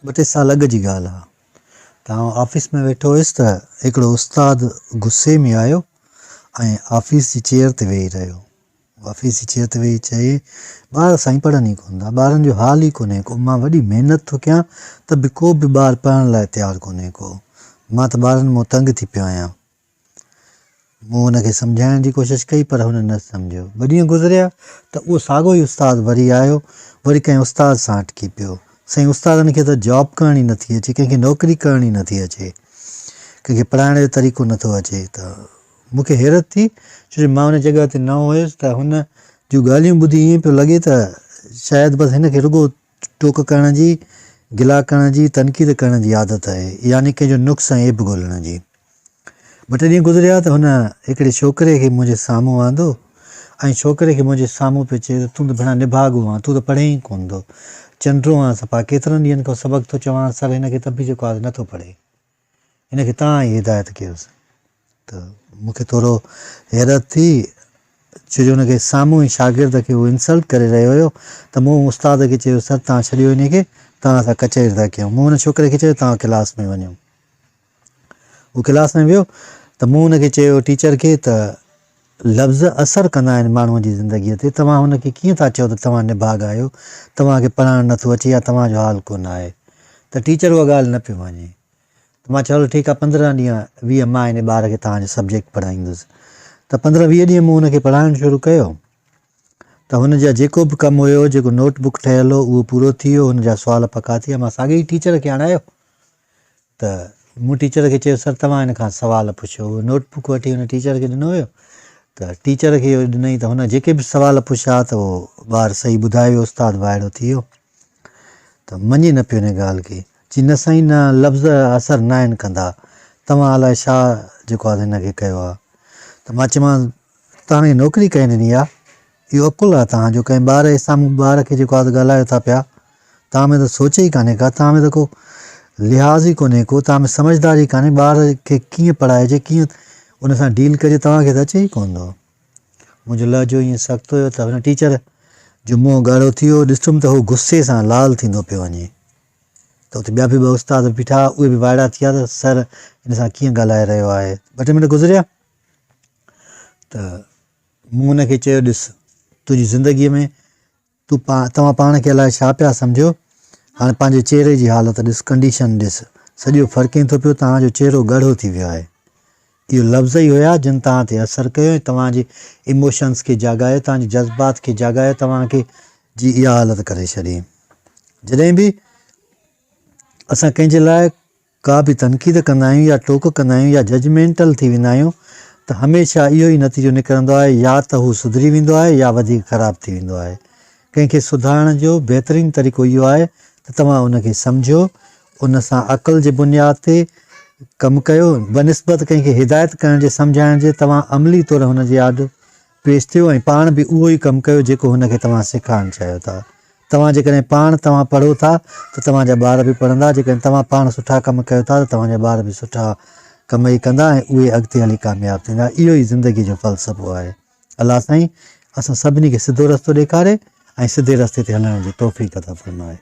ॿ टे साल अॻु जी ॻाल्हि आहे त आउं ऑफिस में वेठो हुयुसि त हिकिड़ो उस्तादु गुस्से में आयो ऐं ऑफिस जी चेयर ते वेही रहियो। ऑफिस जी चेयर ते वेही चई, ॿार साईं पढ़नि ई कोन था, ॿारनि जो हाल ई कोन्हे को, मां वॾी महिनत थो कयां त बि को बि ॿारु पढ़ण लाइ तयारु कोन्हे को, मां त ॿारनि मां तंग थी पियो आहियां। मूं हुनखे सम्झाइण जी कोशिशि कई पर हुन न सम्झियो। ॿ ॾींहं गुज़रिया त उहो साॻियो ई उस्तादु वरी आयो, वरी कंहिं उस्ताद सां अटकी पियो। साईं उस्तादनि खे त जॉब करणी नथी अचे, कंहिंखे नौकिरी करणी नथी अचे, कंहिंखे पढ़ाइण जो तरीक़ो नथो अचे। त मूंखे हैरत थी, छो जो मां हुन जॻह ते न हुयुसि त हुन जूं ॻाल्हियूं ॿुधी ईअं पियो लॻे त शायदि बसि हिन खे रुॻो टोक करण जी, गिला करण जी, तनक़ीद करण जी आदत आहे, यानी कंहिंजो नुक़्स ऐं ऐब ॻोल्हण जी। ॿ टे ॾींहं गुज़रिया त हुन हिकिड़े छोकिरे खे मुंहिंजे साम्हूं आंदो ऐं छोकिरे खे मुंहिंजे साम्हूं पियो चए त तूं त भला निभागो आहे, तूं त पढ़े ई कोन थो, चंडो आहे सफ़ा, केतिरनि ॾींहंनि खां सबक़ु थो चवां, सर हिन खे त बि जेको आहे नथो पढ़े, हिनखे तव्हां ई हिदायत कयोसि। त मूंखे थोरो हैरत थी, छो जो हुनखे साम्हूं ई शागिर्द खे उहो इंसल्ट करे रहियो हुयो। त मूं उस्ताद खे चयो, सर तव्हां छॾियो हिनखे, तव्हां सां कचहरी था कयूं। मूं हुन छोकिरे खे चयो तव्हां क्लास में वञो। उहो क्लास में वियो त मूं हुनखे चयो टीचर खे त लफ़्ज़ असरु कंदा आहिनि माण्हूअ जी ज़िंदगीअ ते, तव्हां हुनखे कीअं था चओ त तव्हां निभाग आहियो, तव्हांखे पढ़णु नथो अचे या तव्हांजो हाल कोन आहे। त टीचर उहा ॻाल्हि न पियो मञे। त मां चयो ठीकु आहे, 15 ॾींहं 20 मां हिन ॿार खे तव्हांजो सब्जेक्ट पढ़ाईंदुसि। त 15-20 ॾींहं मूं हुनखे पढ़ाइणु शुरू कयो त हुनजा जेको बि कमु हुयो, जेको नोटबुक ठहियलु हो उहो पूरो थी वियो, हुनजा सुवाल पका थी विया। मां साॻे ई टीचर खे आणायो त मूं टीचर खे चयो, सर तव्हां हिन खां सुवाल पुछो। उहो नोटबुक वठी हुन टीचर खे ॾिनो हुयो त टीचर खे ॾिनई त हुन जेके बि सुवाल पुछिया त उहो ॿारु सही ॿुधाए वियो, उस्तादु वाइड़ो थी वियो। त मञे न पियो हिन ॻाल्हि खे, चई न साईं न, लफ़्ज़ असरु न आहिनि कंदा, तव्हां अलाए छा जेको आहे हिनखे कयो आहे। त मां चयोमांसि तव्हांखे नौकिरी कंहिं ॾिनी आहे, इहो अकुलु आहे तव्हांजो, कंहिं ॿार जे साम्हूं ॿार खे जेको आहे ॻाल्हायो था पिया, तव्हां में त सोच ई कान्हे का, तव्हां में त को लिहाज़ ई कोन्हे को, तव्हां में सम्झदारी कान्हे, ॿार खे कीअं पढ़ाइजे, कीअं उन सां डील कजे, तव्हांखे त अचे ई कोन थो। मुंहिंजो लहजो ईअं सख़्तु हुयो त हुन टीचर जो मुंहुं ॻाढ़ो थी वियो, ॾिठुमि त हू गुस्से सां लाल थींदो पियो वञे। त उते ॿिया बि ॿ उस्ताद बीठा, उहे बि वाइड़ा थी विया त सर हिन सां कीअं ॻाल्हाए रहियो आहे। 2-3 मिंट गुज़रिया त मूं हुनखे चयो, ॾिस तुंहिंजी ज़िंदगीअ में तव्हां पाण खे अलाए छा पिया सम्झो, हाणे पंहिंजे चहिरे जी हालत ॾिस, कंडीशन ॾिस, सॼो फ़र्क़ु थो पियो, तव्हांजो चहिरो ॻाढ़ो थी वियो आहे। इहो लफ़्ज़ ई हुया जिन तव्हां ते असरु कयो ऐं तव्हांजे इमोशन्स खे जाॻायो, तव्हांजे जज़्बात खे जाॻायो, तव्हांखे जी इहा हालत करे छॾी। जॾहिं बि असां कंहिंजे लाइ का बि तनक़ीद कंदा आहियूं या टोक कंदा आहियूं या जजमेंटल थी वेंदा आहियूं त हमेशह इहो ई नतीजो निकिरंदो आहे, या त हू सुधरी वेंदो आहे या वधीक ख़राबु थी वेंदो आहे। कंहिंखे सुधारण जो बहितरीनु तरीक़ो इहो आहे त तव्हां उनखे सम्झो, उन सां अक़ल जे बुनियाद ते कमु कयो, बनिस्बत कंहिंखे हिदायत करण जे सम्झाइण जे तव्हां अमली तौरु हुनजे आॾो पेश थियो ऐं पाण बि उहो ई कमु कयो जेको हुनखे तव्हां सेखारणु चाहियो था। तव्हां जेकॾहिं पाण तव्हां पढ़ो था त तव्हांजा ॿार बि पढ़ंदा, जेकॾहिं तव्हां पाण सुठा कमु कयो था त तव्हांजा ॿार बि सुठा कम ई कंदा ऐं उहे अॻिते हली कामयाबु थींदा। इहो ई ज़िंदगी जो फ़लसफ़ो आहे। अलाह साईं असां सभिनी खे सिधो रस्तो ॾेखारे ऐं सिधे रस्ते ते हलण जी तौफ़ीक़ अता फ़रमाए।